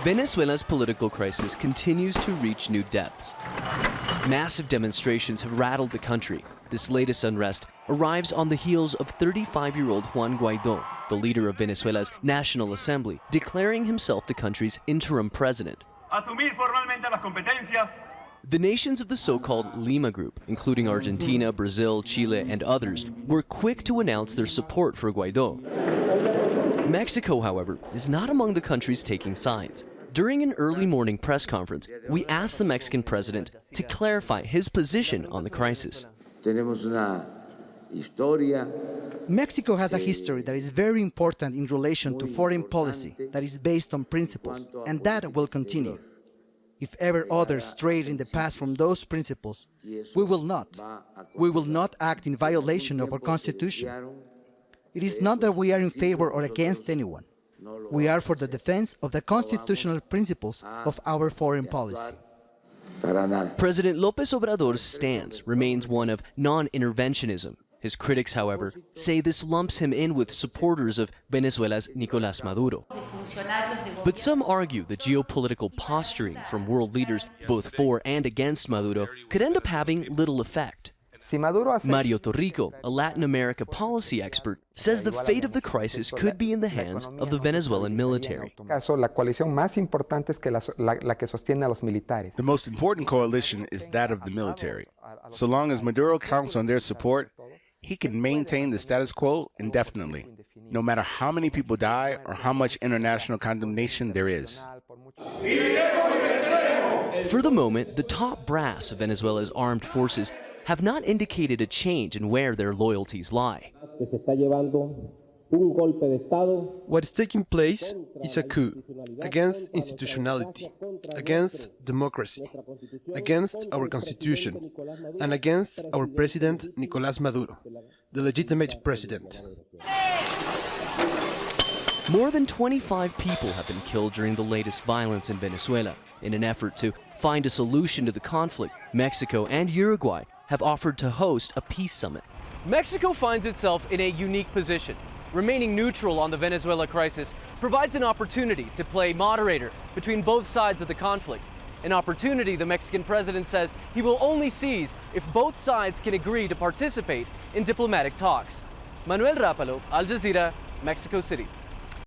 Venezuela's political crisis continues to reach new depths. Massive demonstrations have rattled the country. This latest unrest arrives on the heels of 35-year-old Juan Guaidó, the leader of Venezuela's National Assembly, declaring himself the country's interim president. The nations of the so-called Lima Group, including Argentina, Brazil, Chile, and others, were quick to announce their support for Guaidó. Mexico, however, is not among the countries taking sides. During an early morning press conference, we asked the Mexican president to clarify his position on the crisis. Mexico has a history that is very important in relation to foreign policy that is based on principles, and that will continue. If ever others strayed in the past from those principles, we will not. We will not act in violation of our Constitution. It is not that we are in favor or against anyone. We are for the defense of the constitutional principles of our foreign policy. President Lopez Obrador's stance remains one of non-interventionism. His critics, however, say this lumps him in with supporters of Venezuela's Nicolás Maduro. But some argue the geopolitical posturing from world leaders, both for and against Maduro, could end up having little effect. Mario TORRICO, a Latin America policy expert, says the fate of the crisis could be in the hands of the Venezuelan military. The most important coalition is that of the military. So long as Maduro counts on their support, he can maintain the status quo indefinitely, no matter how many people die or how much international condemnation there is. For the moment, the top brass of Venezuela's armed forces have not indicated a change in where their loyalties lie. What is taking place is a coup against institutionality, against democracy, against our constitution, and against our president Nicolás Maduro, the legitimate president. More than 25 people have been killed during the latest violence in Venezuela. In an effort to find a solution to the conflict, Mexico and Uruguay have offered to host a peace summit. Mexico finds itself in a unique position. Remaining neutral on the Venezuela crisis provides an opportunity to play moderator between both sides of the conflict. An opportunity the Mexican president says he will only seize if both sides can agree to participate in diplomatic talks. Manuel Rapalo, Al Jazeera, Mexico City.